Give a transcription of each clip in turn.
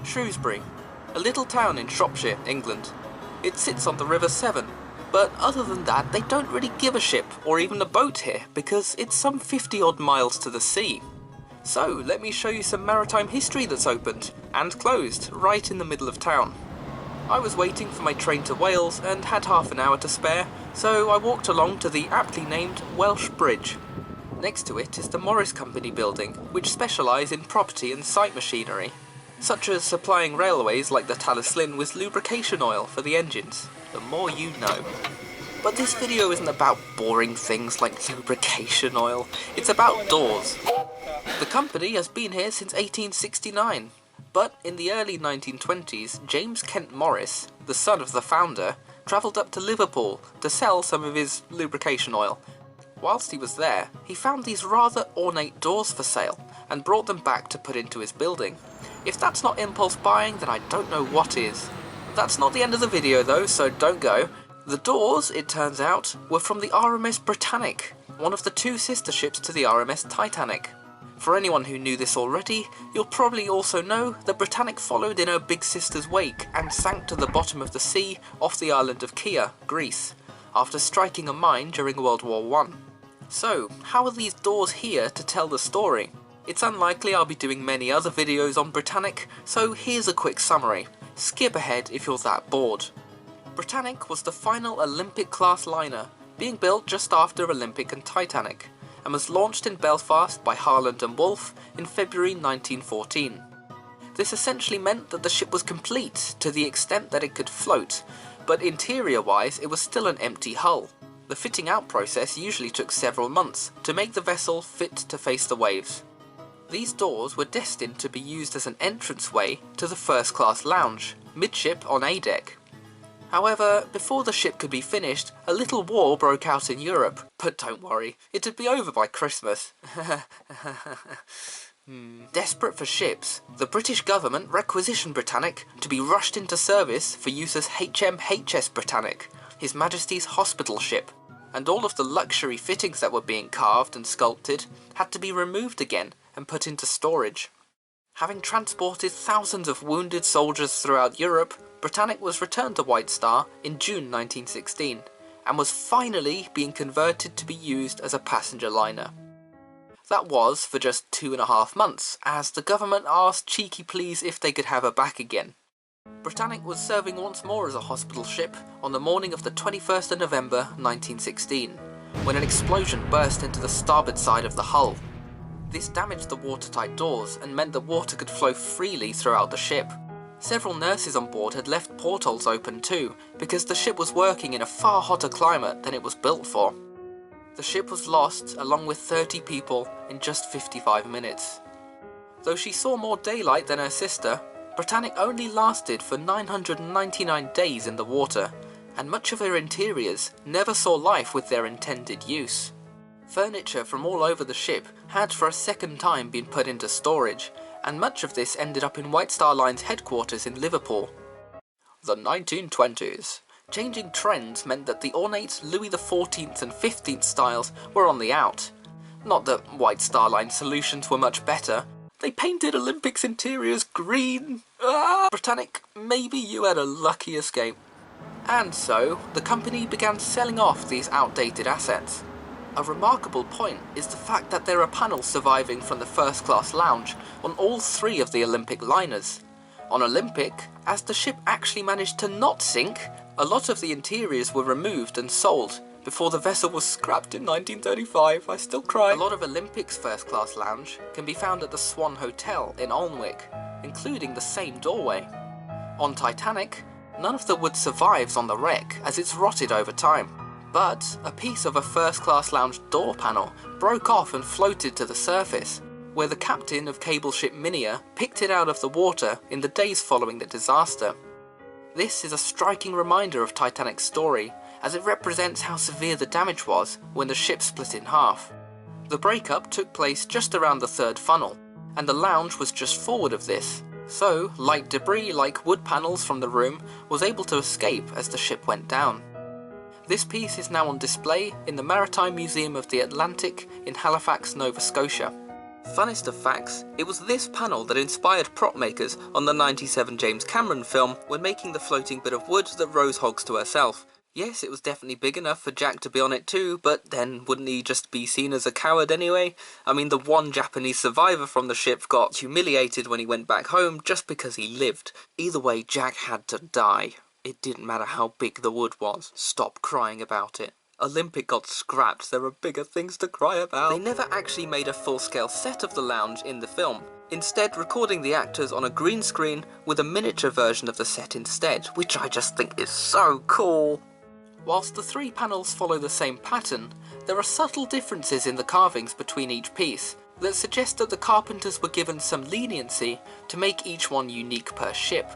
Shrewsbury, a little town in Shropshire, England. It sits on the River Severn, but other than that they don't really give a ship or even a boat here because it's some 50 odd miles to the sea. So let me show you some maritime history that's opened and closed right in the middle of town. I was waiting for my train to Wales and had half an hour to spare, so I walked along to the aptly named Welsh Bridge. Next to it is the Morris Company building, which specialise in property and site machinery, such as supplying railways like the Taliesin with lubrication oil for the engines. The more you know. But this video isn't about boring things like lubrication oil, it's about doors. The company has been here since 1869, but in the early 1920s, James Kent Morris, the son of the founder, travelled up to Liverpool to sell some of his lubrication oil. Whilst he was there, he found these rather ornate doors for sale and brought them back to put into his building. If that's not impulse buying, then I don't know what is. That's not the end of the video though, so don't go. The doors, it turns out, were from the RMS Britannic, one of the two sister ships to the RMS Titanic. For anyone who knew this already, you'll probably also know that Britannic followed in her big sister's wake and sank to the bottom of the sea off the island of Kea, Greece, after striking a mine during World War I. So, how are these doors here to tell the story? It's unlikely I'll be doing many other videos on Britannic, so here's a quick summary. Skip ahead if you're that bored. Britannic was the final Olympic-class liner, being built just after Olympic and Titanic, and was launched in Belfast by Harland and Wolff in February 1914. This essentially meant that the ship was complete to the extent that it could float, but interior-wise it was still an empty hull. The fitting out process usually took several months to make the vessel fit to face the waves. These doors were destined to be used as an entranceway to the first-class lounge, midship on A deck. However, before the ship could be finished, a little war broke out in Europe. But don't worry, it'd be over by Christmas. Desperate for ships, the British government requisitioned Britannic to be rushed into service for use as HMHS Britannic, His Majesty's hospital ship, and all of the luxury fittings that were being carved and sculpted had to be removed again and put into storage. Having transported thousands of wounded soldiers throughout Europe, Britannic was returned to White Star in June 1916, and was finally being converted to be used as a passenger liner. That was for just 2.5 months, as the government asked cheeky please if they could have her back again. Britannic was serving once more as a hospital ship on the morning of the 21st of November 1916, when an explosion burst into the starboard side of the hull. This damaged the watertight doors and meant that water could flow freely throughout the ship. Several nurses on board had left portholes open too, because the ship was working in a far hotter climate than it was built for. The ship was lost, along with 30 people, in just 55 minutes. Though she saw more daylight than her sister, Britannic only lasted for 999 days in the water, and much of her interiors never saw life with their intended use. Furniture from all over the ship had for a second time been put into storage, and much of this ended up in White Star Line's headquarters in Liverpool. The 1920s. Changing trends meant that the ornate Louis XIV and XV styles were on the out. Not that White Star Line solutions were much better. They painted Olympics interiors green. Britannic, maybe you had a lucky escape. And so, the company began selling off these outdated assets. A remarkable point is the fact that there are panels surviving from the first-class lounge on all 3 of the Olympic liners. On Olympic, as the ship actually managed to not sink, a lot of the interiors were removed and sold before the vessel was scrapped in 1935. I still cry. A lot of Olympic's first-class lounge can be found at the Swan Hotel in Alnwick, including the same doorway. On Titanic, none of the wood survives on the wreck as it's rotted over time. But a piece of a first-class lounge door panel broke off and floated to the surface, where the captain of cable ship Minia picked it out of the water in the days following the disaster. This is a striking reminder of Titanic's story, as it represents how severe the damage was when the ship split in half. The breakup took place just around the 3rd funnel, and the lounge was just forward of this, so light debris like wood panels from the room was able to escape as the ship went down. This piece is now on display in the Maritime Museum of the Atlantic in Halifax, Nova Scotia. Funnest of facts, it was this panel that inspired prop makers on the '97 James Cameron film when making the floating bit of wood that Rose hogs to herself. Yes, it was definitely big enough for Jack to be on it too, but then wouldn't he just be seen as a coward anyway? I mean, the one Japanese survivor from the ship got humiliated when he went back home just because he lived. Either way, Jack had to die. It didn't matter how big the wood was. Stop crying about it. Olympic got scrapped, there are bigger things to cry about. They never actually made a full-scale set of the lounge in the film, instead recording the actors on a green screen with a miniature version of the set instead, which I just think is so cool. Whilst the 3 panels follow the same pattern, there are subtle differences in the carvings between each piece that suggest that the carpenters were given some leniency to make each one unique per ship.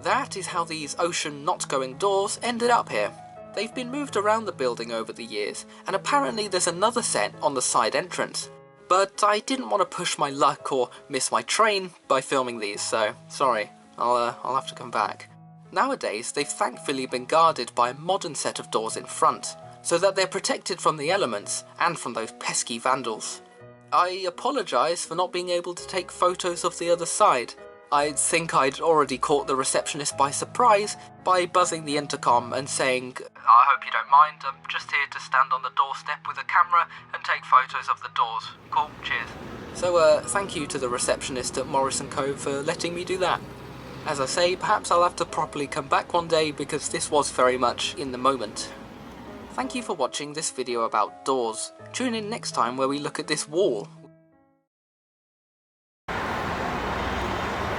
That is how these ocean not-going doors ended up here. They've been moved around the building over the years, and apparently there's another set on the side entrance. But I didn't want to push my luck or miss my train by filming these, so sorry, I'll have to come back. Nowadays, they've thankfully been guarded by a modern set of doors in front, so that they're protected from the elements and from those pesky vandals. I apologise for not being able to take photos of the other side. I think I'd already caught the receptionist by surprise by buzzing the intercom and saying, "I hope you don't mind, I'm just here to stand on the doorstep with a camera and take photos of the doors. Cool, cheers." So thank you to the receptionist at Morris & Co for letting me do that. As I say, perhaps I'll have to properly come back one day because this was very much in the moment. Thank you for watching this video about doors. Tune in next time where we look at this wall.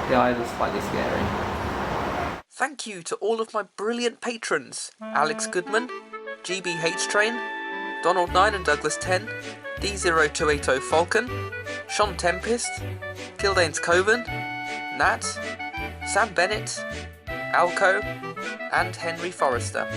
The eyes are slightly scary. Thank you to all of my brilliant patrons: Alex Goodman, GBH Train, Donald 9 and Douglas 10, D0280 Falcon, Sean Tempest, Kildane's Coven, Nat, Sam Bennett, Alco, and Henry Forrester.